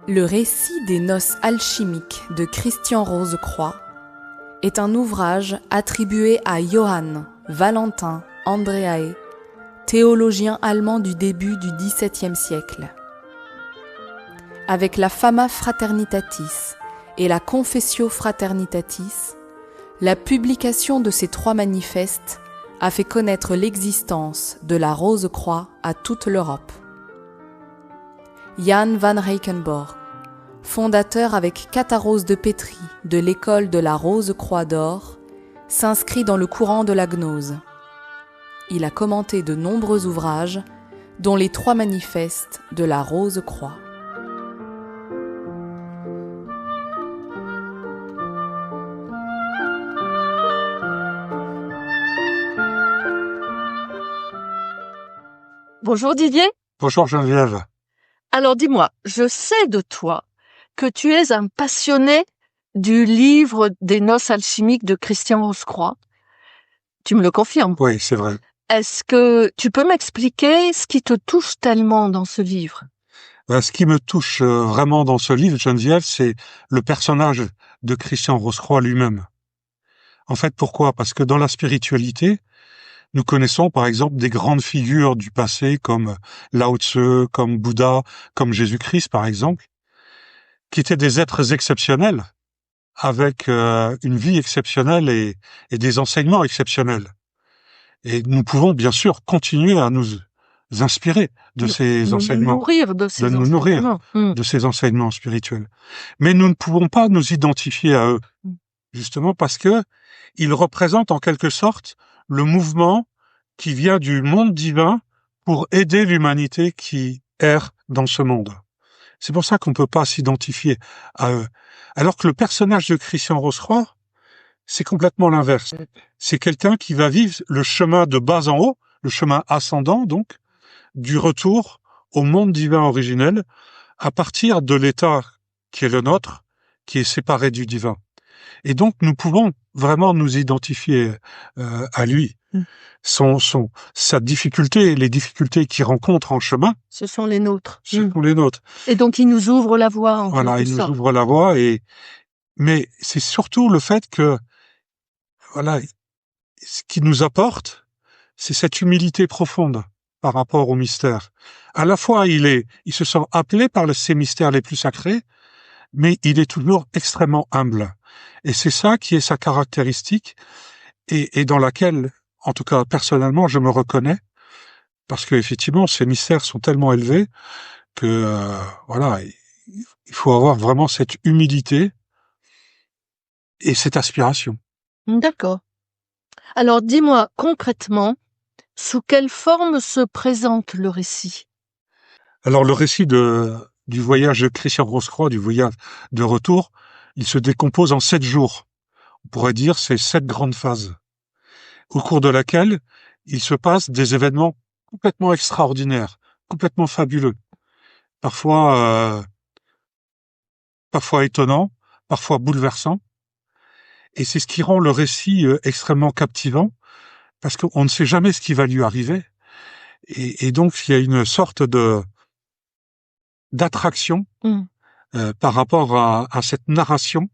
Le récit des noces alchimiques de Christian Rosecroix est un ouvrage attribué à Johann Valentin Andreae, théologien allemand du début du XVIIe siècle. Avec la Fama Fraternitatis et la Confessio Fraternitatis, la publication de ces trois manifestes a fait connaître l'existence de la Rose-Croix à toute l'Europe. Jan van Reichenborch, fondateur avec Catharose de Petrie de l'école de la Rose-Croix d'Or, s'inscrit dans le courant de la gnose. Il a commenté de nombreux ouvrages, dont les trois manifestes de la Rose-Croix. Bonjour Didier. Bonjour Geneviève. Alors dis-moi, je sais de toi que tu es un passionné du livre des noces alchimiques de Christian Rosecroix. Tu me le confirmes? Oui, c'est vrai. Est-ce que tu peux m'expliquer ce qui te touche tellement dans ce livre? Ce qui me touche vraiment dans ce livre, Geneviève, c'est le personnage de Christian Rosecroix lui-même. En fait, pourquoi? Parce que dans la spiritualité, nous connaissons par exemple des grandes figures du passé comme Lao Tse, comme Bouddha, comme Jésus-Christ par exemple, qui étaient des êtres exceptionnels, avec une vie exceptionnelle et des enseignements exceptionnels. Et nous pouvons bien sûr continuer à nous inspirer de ces enseignements, Nourrir de ces nous nourrir enseignements. de ces enseignements spirituels. Mais nous ne pouvons pas nous identifier à eux, justement parce que ils représentent en quelque sorte le mouvement qui vient du monde divin pour aider l'humanité qui erre dans ce monde. C'est pour ça qu'on ne peut pas s'identifier à eux. Alors que le personnage de Christian Rosecroix, c'est complètement l'inverse. C'est quelqu'un qui va vivre le chemin de bas en haut, le chemin ascendant donc, du retour au monde divin originel, à partir de l'état qui est le nôtre, qui est séparé du divin. Et donc nous pouvons vraiment nous identifier à lui. Sa difficulté, les difficultés qu'il rencontre en chemin, ce sont les nôtres. Ce sont les nôtres. Et donc il nous ouvre la voie. Voilà, il nous ouvre la voie. Mais c'est surtout le fait que, voilà, ce qu'il nous apporte, c'est cette humilité profonde par rapport au mystère. À la fois, il se sent appelé par ces mystères les plus sacrés, mais il est toujours extrêmement humble. Et c'est ça qui est sa caractéristique et dans laquelle, en tout cas personnellement, je me reconnais, parce que effectivement, ces mystères sont tellement élevés que voilà, il faut avoir vraiment cette humilité et cette aspiration. D'accord. Alors dis-moi concrètement, sous quelle forme se présente le récit? Alors le récit du voyage de Christian Rosecroix, du voyage de retour, il se décompose en 7 jours. On pourrait dire c'est 7 grandes phases, au cours de laquelle il se passe des événements complètement extraordinaires, complètement fabuleux, parfois étonnants, parfois bouleversants. Et c'est ce qui rend le récit extrêmement captivant, parce qu'on ne sait jamais ce qui va lui arriver. Et donc, il y a une sorte d'attraction par rapport à cette narration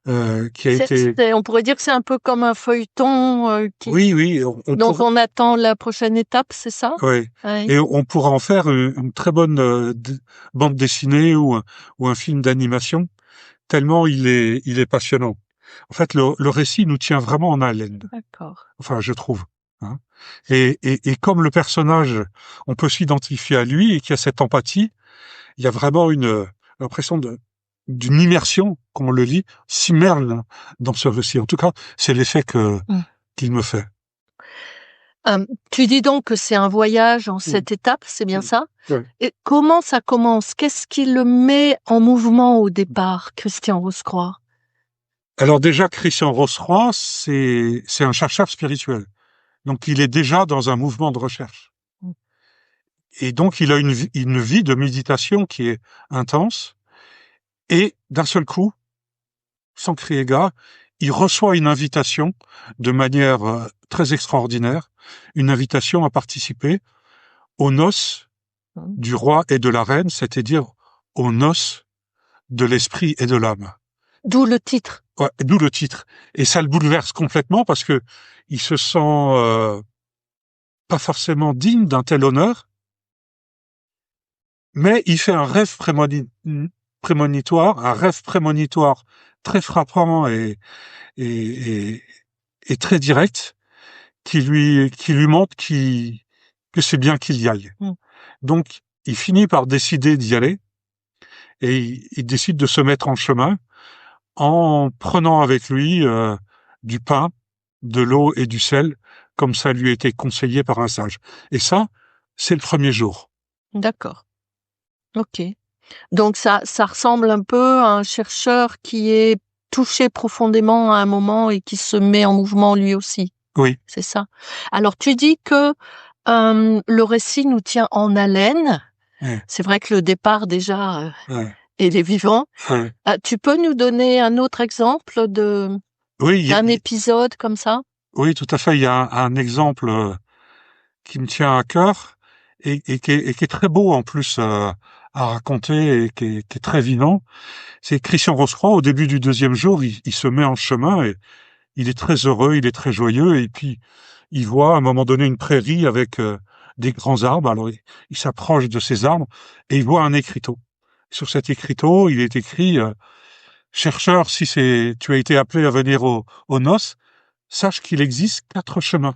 qui a été... On pourrait dire que c'est un peu comme un feuilleton Oui. On attend la prochaine étape, c'est ça? Oui. Et on pourra en faire une très bonne bande dessinée ou un film d'animation, tellement il est passionnant. En fait, le récit nous tient vraiment en haleine. D'accord. Enfin, je trouve. Hein. Et comme le personnage, on peut s'identifier à lui et qu'il y a cette empathie, il y a vraiment l'impression d'une immersion, quand on le lit, s'immerge dans ce récit. En tout cas, c'est l'effet qu'il me fait. Tu dis donc que c'est un voyage en 7 étapes, c'est bien ça? Oui. Et comment ça commence? Qu'est-ce qui le met en mouvement au départ, Christian Rosecroix? Alors déjà, Christian Rosecroix, c'est un chercheur spirituel. Donc il est déjà dans un mouvement de recherche. Et donc il a une vie de méditation qui est intense. Et d'un seul coup, sans crier gare, il reçoit une invitation de manière très extraordinaire, une invitation à participer aux noces du roi et de la reine, c'est-à-dire aux noces de l'esprit et de l'âme. D'où le titre. Ouais, d'où le titre. Et ça le bouleverse complètement parce que il se sent pas forcément digne d'un tel honneur, mais il fait un rêve prémonitoire, un rêve prémonitoire très frappant et, et très direct qui lui montre que c'est bien qu'il y aille. Donc, il finit par décider d'y aller et il décide de se mettre en chemin en prenant avec lui du pain, de l'eau et du sel, comme ça lui a été conseillé par un sage. Et ça, c'est le premier jour. D'accord. Ok. Donc ça ressemble un peu à un chercheur qui est touché profondément à un moment et qui se met en mouvement lui aussi. Oui. C'est ça. Alors tu dis que le récit nous tient en haleine. Ouais. C'est vrai que le départ déjà Ouais. il est vivant. Ouais. Tu peux nous donner un autre exemple Oui, d'un épisode comme ça? oui, tout à fait. Il y a un exemple qui me tient à cœur et qui est très beau en plus à raconter et qui est très vivant. C'est Christian Rosecroix, au début du deuxième jour, il se met en chemin et il est très heureux, il est très joyeux et puis il voit à un moment donné une prairie avec des grands arbres. Alors il s'approche de ces arbres et il voit un écriteau. Sur cet écriteau, il est écrit chercheur, si tu as été appelé à venir aux noces, sache qu'il existe 4 chemins.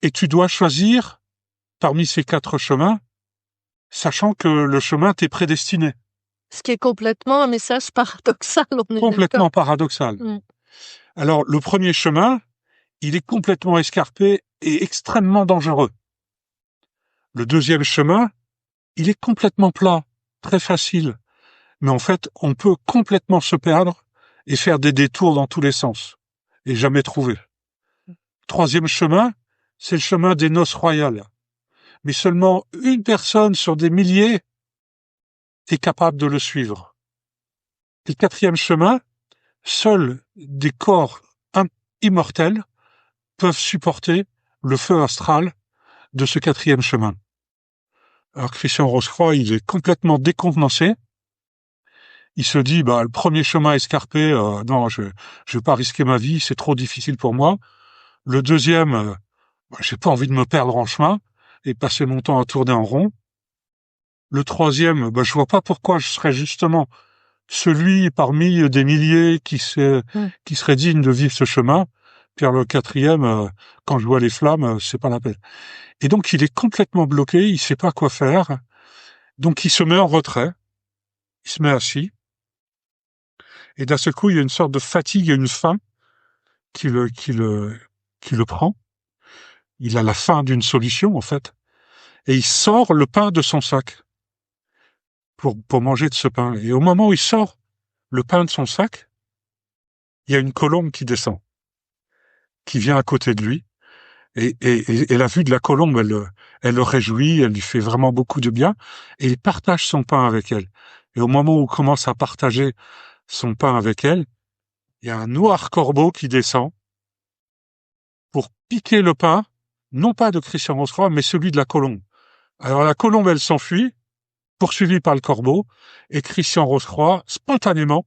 Et tu dois choisir parmi ces 4 chemins, sachant que le chemin t'est prédestiné. Ce qui est complètement un message paradoxal. On est Complètement paradoxal. Alors, le premier chemin, il est complètement escarpé et extrêmement dangereux. Le deuxième chemin, il est complètement plat, très facile. Mais en fait, on peut complètement se perdre et faire des détours dans tous les sens et jamais trouver. Troisième chemin, c'est le chemin des noces royales. Mais seulement une personne sur des milliers est capable de le suivre. Et le quatrième chemin, seuls des corps immortels peuvent supporter le feu astral de ce quatrième chemin. Alors Christian Rosecroix, il est complètement décontenancé. Il se dit, le premier chemin escarpé, non, je vais pas risquer ma vie, c'est trop difficile pour moi. Le deuxième, j'ai pas envie de me perdre en chemin et passer mon temps à tourner en rond. Le troisième, je vois pas pourquoi je serais justement celui parmi des milliers qui serait digne de vivre ce chemin. Puis le quatrième, quand je vois les flammes, c'est pas la peine. Et donc il est complètement bloqué, il sait pas quoi faire. Donc il se met en retrait, il se met assis. Et d'un seul coup, il y a une sorte de fatigue et une faim qui le prend. Il a la faim d'une solution, en fait. Et il sort le pain de son sac pour manger de ce pain. Et au moment où il sort le pain de son sac, il y a une colombe qui descend, qui vient à côté de lui. Et la vue de la colombe, elle le réjouit, elle lui fait vraiment beaucoup de bien. Et il partage son pain avec elle. Et au moment où il commence à partager son pain avec elle, il y a un noir corbeau qui descend pour piquer le pain, non pas de Christian Rosecroix, mais celui de la colombe. Alors la colombe, elle s'enfuit, poursuivie par le corbeau, et Christian Rosecroix, spontanément,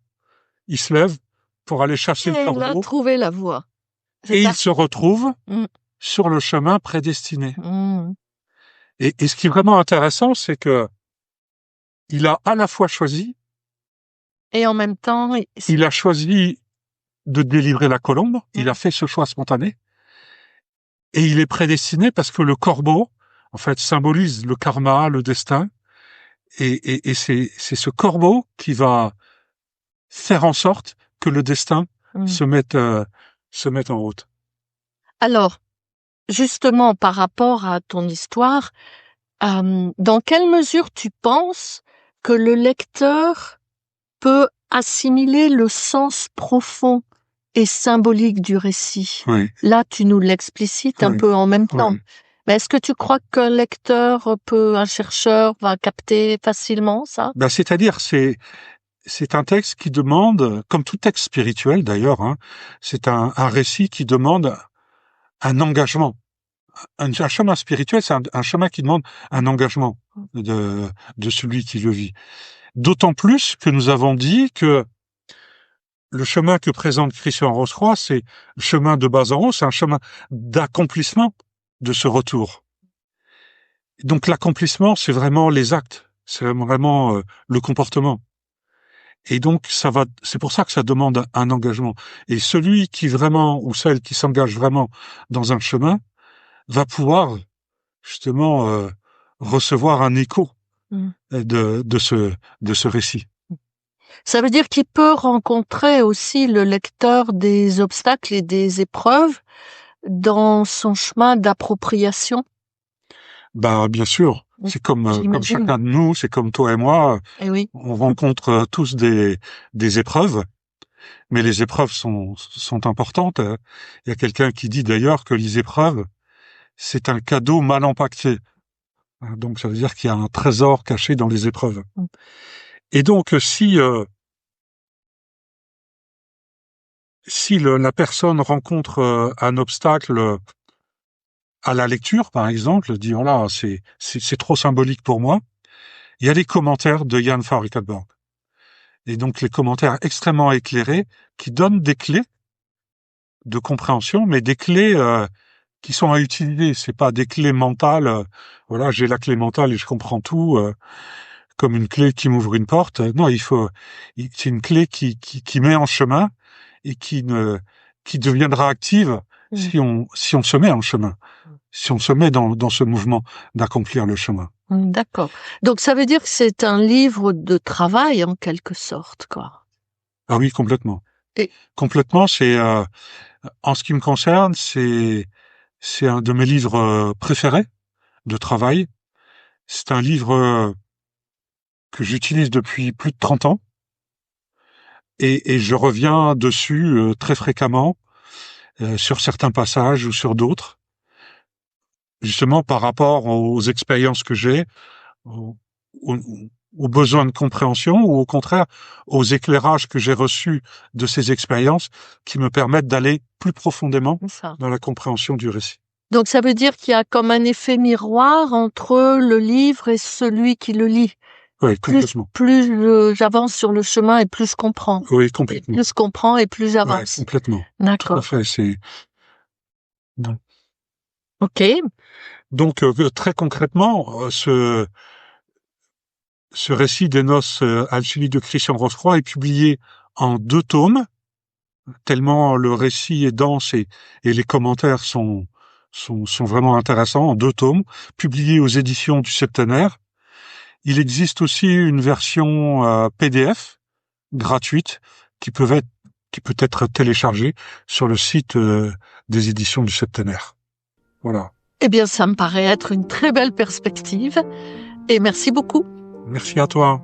il se lève pour aller chasser le corbeau. Il a trouvé la voie. Et il se retrouve sur le chemin prédestiné. Et ce qui est vraiment intéressant, c'est que il a à la fois choisi, et en même temps, il a choisi de délivrer la colombe, il a fait ce choix spontané, et il est prédestiné parce que le corbeau, en fait, symbolise le karma, le destin, et c'est ce corbeau qui va faire en sorte que le destin se mette en route. Alors, justement, par rapport à ton histoire, dans quelle mesure tu penses que le lecteur peut assimiler le sens profond et symbolique du récit? Oui. Là, tu nous l'explicites un peu en même temps. Mais est-ce que tu crois qu'un lecteur un chercheur va capter facilement ça? C'est-à-dire, c'est un texte qui demande, comme tout texte spirituel d'ailleurs, c'est un récit qui demande un engagement. Un chemin spirituel, c'est un chemin qui demande un engagement de celui qui le vit. D'autant plus que nous avons dit que le chemin que présente Christian Rose-Croix, c'est le chemin de bas en haut, c'est un chemin d'accomplissement de ce retour. Donc l'accomplissement, c'est vraiment les actes, c'est vraiment le comportement. Et donc c'est pour ça que ça demande un engagement. Et celui qui vraiment, ou celle qui s'engage vraiment dans un chemin, va pouvoir justement recevoir un écho de ce récit. Ça veut dire qu'il peut rencontrer aussi le lecteur des obstacles et des épreuves dans son chemin d'appropriation. Bah, bien sûr. C'est comme chacun de nous, c'est comme toi et moi. Eh oui. On rencontre tous des épreuves, mais les épreuves sont importantes. Il y a quelqu'un qui dit d'ailleurs que les épreuves, c'est un cadeau mal empaqueté. Donc ça veut dire qu'il y a un trésor caché dans les épreuves. Et donc si la personne rencontre un obstacle à la lecture, par exemple, dit voilà, c'est trop symbolique pour moi. Il y a les commentaires de Jan Fauwikelborg. Et donc les commentaires extrêmement éclairés qui donnent des clés de compréhension, mais des clés qui sont à utiliser. C'est pas des clés mentales. Voilà, j'ai la clé mentale et je comprends tout, comme une clé qui m'ouvre une porte. Non, c'est une clé qui met en chemin et qui deviendra active si on se met en chemin. Si on se met dans ce mouvement d'accomplir le chemin. D'accord. Donc ça veut dire que c'est un livre de travail en quelque sorte, quoi. Ah oui, complètement. Complètement, c'est en ce qui me concerne, c'est un de mes livres préférés de travail. C'est un livre que j'utilise depuis plus de 30 ans et je reviens dessus très fréquemment sur certains passages ou sur d'autres. Justement par rapport aux expériences que j'ai, aux besoins de compréhension ou au contraire aux éclairages que j'ai reçus de ces expériences qui me permettent d'aller plus profondément dans la compréhension du récit. Donc ça veut dire qu'il y a comme un effet miroir entre le livre et celui qui le lit. Oui, complètement. Plus j'avance sur le chemin et plus je comprends. Oui, complètement. Et plus je comprends et plus j'avance. Oui, complètement. D'accord. Tout à fait, Non. Ok. Donc très concrètement, ce récit des noces alchimiques de Christian Rose-Croix est publié en 2 tomes, tellement le récit est dense et les commentaires sont vraiment intéressants, en 2 tomes, publié aux éditions du Septenaire. Il existe aussi une version PDF gratuite qui peut être téléchargée sur le site des éditions du Septenaire. Voilà. Eh bien, ça me paraît être une très belle perspective et merci beaucoup. Merci à toi.